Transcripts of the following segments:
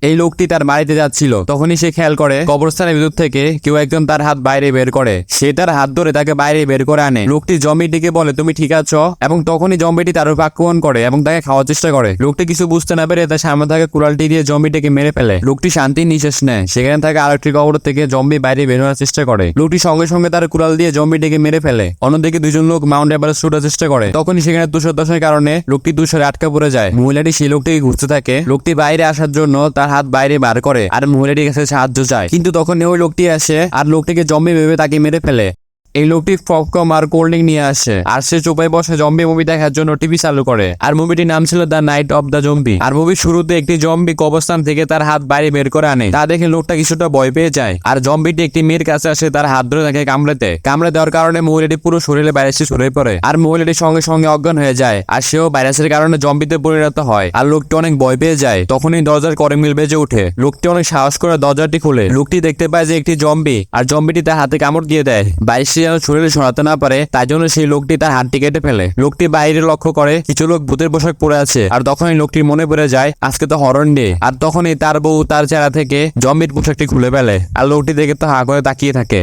এই লোকটি তার বাড়িতে যাচ্ছিল, তখনই সে খেয়াল করে কবরস্থানের ভিতর থেকে কেউ একজন তার হাত বাইরে বের করে। সে তার হাত ধরে তাকে বাইরে বের করে আনে। লোকটি জম্বিটিকে বলে, তুমি ঠিক আছো? এবং তখনই জম্বিটি তার উপর আক্রমণ করে এবং তাকে খাওয়ার চেষ্টা করে। লোকটি কিছু বুঝতে না পেরে তার সামনে থাকা কুড়ালটি দিয়ে জম্বিটিকে মেরে ফেলে। লোকটি শান্তির নিঃশ্বাস নেয়। সেখানে থাকা আরেকটি কবর থেকে জম্বি বাইরে বের হওয়ার চেষ্টা করে। লোকটি সঙ্গে সঙ্গে তার কুড়াল দিয়ে জম্বিটিকে মেরে ফেলে। অন্যদিকে দুজন লোক মাউন্ট এভারেস্ট ওঠার চেষ্টা করে। তখনই সেখানে তুষার কারণে লোকটি তুষারে আটকা পড়ে যায়। মহিলাটি সেই লোকটিকে ঘুরতে থাকে। লোকটি বাইরে আসার জন্য তার হাত বাইরে বার করে আর মহিলাটির কাছে সাহায্য চায়, কিন্তু তখন ওই লোকটি আসে আর লোকটিকে জম্বি ভেবে তাকে মেরে ফেলে। এই লোকটি পপকর্ন আর কোল্ড ড্রিঙ্ক নিয়ে আসে আর সে চোপায় বসে জম্বি মুভি দেখার জন্য টিভি চালু করে। আর মুভিটির নাম ছিল the night of the zombie. আর মুভির শুরুতে একটি জম্বি কবরস্থান থেকে তার হাত বাইরে বের করে আনে। তা দেখে লোকটা কিছুটা ভয় পেয়ে যায় আর জম্বিটি একটি মেয়ের কাছে আসে তার হাত ধরে তাকে কামড়ে দেওয়ার কারণে মহিলাটি পুরো শরীরে ভাইরাসটি ছড়িয়ে পড়ে আর মহিলাটি সঙ্গে সঙ্গে অজ্ঞান হয়ে যায় আর সেও ভাইরাসের কারণে জম্বিতে পরিণত হয়। আর লোকটি অনেক ভয় পেয়ে যায়। তখনই দরজার কলিং বেজে ওঠে। লোকটি অনেক সাহস করে দরজাটি খুলে। লোকটি দেখতে পায় যে একটি জম্বি আর জম্বিটি তার হাতে কামড় দিয়ে দেয়। ভাইরাসটি যেন শরীরে ছড়াতে না পারে তাই জন্য সেই লোকটি তার হাতটি কেটে ফেলে। লোকটি বাইরে লক্ষ্য করে কিছু লোক ভূতের পোশাক পরে আছে আর তখনই লোকটির মনে পড়ে যায় আজকে তো হরর ডে। আর তখনই তার বউ তার চেহারা থেকে জম্বির পোশাকটি খুলে ফেলে আর লোকটি দেখে তো হা করে তাকিয়ে থাকে।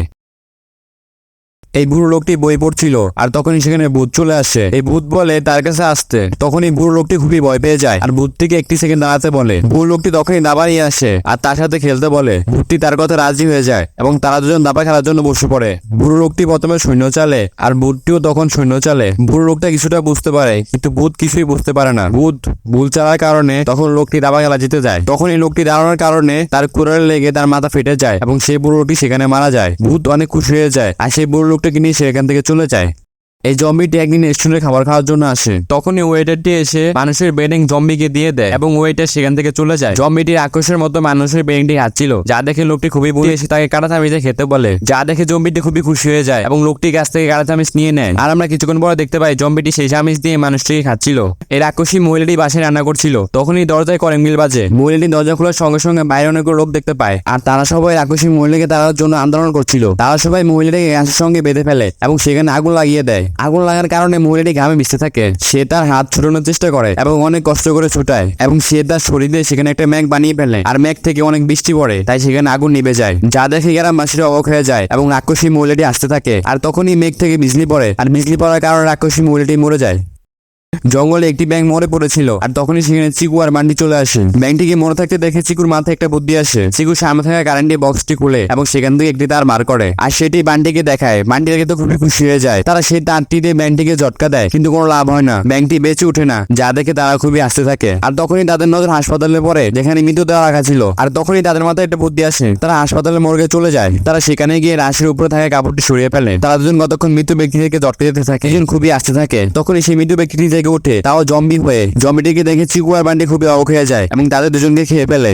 এই বুড়ো লোকটি বই পড়ছিল আর তখনই সেখানে ভূত চলে আসে। এই ভূত বলে তার কাছে আসতে। তখনই বুড়ো লোকটি খুবই ভয় পেয়ে যায় আর ভূতটিকে একটি সেকেন্ড দাঁড়াতে বলে। বুড়ো লোকটি তখনই দাবা নিয়ে আসে আর তার সাথে খেলতে বলে। ভূতটি তার কথা রাজি হয়ে যায় এবং তারা দুজন দাবা খেলার জন্য বসে পড়ে। বুড়ো লোকটি প্রথমে সৈন্য চালে আর ভূতটিও তখন সৈন্য চালে। বুড়ো লোকটা কিছুটা বুঝতে পারে কিন্তু ভূত কিছুই বুঝতে পারে না। ভূত ভুল চালার কারণে তখন লোকটি দাবা খেলা জিতে যায়। তখন এই লোকটি দাঁড়ানোর কারণে তার কুড়ালে লেগে তার মাথা ফেটে যায় এবং সেই বুড়ো লোকটি সেখানে মারা যায়। ভূত অনেক খুশি হয়ে যায় আর সেই বুড়ো লোকটাকে নিয়ে সে এখান থেকে চলে যায়। এই জম্বিটি একদিন রেস্টুরেন্টে খাবার খাওয়ার জন্য আসে। তখনই ওয়েটারটি এসে মানুষের বেডিং জম্বিকে দিয়ে দেয় এবং ওয়েটার সেখান থেকে চলে যায়। জম্বিটির আক্রোশের মতো মানুষের বেডিংটি হাঁটছিল, যা দেখে লোকটি খুবই বুঝে এসে তাকে কাটা চামিচে খেতে বলে, যা দেখে জম্বিটি খুবই খুশি হয়ে যায় এবং লোকটির কাছ থেকে কাটা চামিচ নিয়ে নেয়। আর আমরা কিছুক্ষণ পরে দেখতে পাই জম্বিটি সেই চামিচ দিয়ে মানুষটিকে খাচ্ছিল। এর আক্রোশী মহিলাটি বাসায় রান্না করছিল। তখনই দরজায় কলিং বেল বাজে। মহিলাটি দরজা খোলার সঙ্গে সঙ্গে বাইরে অনেক লোক দেখতে পায় আর তারা সবাই আক্রোশী মহিলাকে তাড়ার জন্য আন্দোলন করছিল। তারা সবাই মহিলাটিকে গ্যাসের সঙ্গে বেঁধে ফেলে এবং সেখানে আগুন লাগিয়ে দেয়। আগুন লাগার কারণে মহিলাটি ঘামে ভিজতে থাকে। সে তার হাত ছোটানোর চেষ্টা করে এবং অনেক কষ্ট করে ছোটায় এবং সে তার শরীরে সেখানে একটা ম্যাগ বানিয়ে ফেলে আর ম্যাগ থেকে অনেক বৃষ্টি পড়ে তাই সেখানে আগুন নিভে যায়, যা দেখে গ্রামবাসীরা অবাক হয়ে যায় এবং রাক্ষসী মহিলাটি আসতে থাকে। আর তখনই মেঘ থেকে বিজলি পড়ে আর বিজলি পড়ার কারণে রাক্ষসী মহিলাটি মরে যায়। জঙ্গলে একটি ব্যাঙ মরে পড়েছিল আর তখনই সেখানে চিকু আর মান্ডি চলে আসে। ব্যাঙটিকে মরে থাকতে দেখে চিকুর মাথায় একটা বুদ্ধি আসে। চিকু সামনে থাকা কারেন্টের বক্সটি খুলে এবং সেখান থেকে একটি তার বার করে আর সেটি বান্ডিকে দেখায়। বান্ডি দেখে তো খুবই খুশি হয়ে যায়। তারা সেই তারটি দিয়ে ব্যাঙটিকে ঝটকা দেয় কিন্তু কোনো লাভ হয় না। ব্যাঙটি বেঁচে ওঠে না, যা দেখে তারা খুবই আসতে থাকে। আর তখনই তাদের নজর হাসপাতালে পড়ে যেখানে মৃতদেহ রাখা ছিল। আর তখনই তাদের মাথায় একটা বুদ্ধি আসে। তারা হাসপাতালের মর্গে চলে যায়। তারা সেখানে গিয়ে রাশের উপরে থাকা কাপড়টি সরিয়ে ফেলে। তারা দুজন কতক্ষণ মৃত ব্যক্তি থেকে ঝটকে যেতে থাকে। একজন খুবই আসতে থাকে। তখনই সেই মৃত ব্যক্তিটি থেকে ওঠে, তাও জম্বি হয়ে। জম্বিটিকে দেখে চিকু আর বান্ডি খুবই অবাক হয়ে যায় এবং তাদের দুজনকে খেয়ে ফেলে।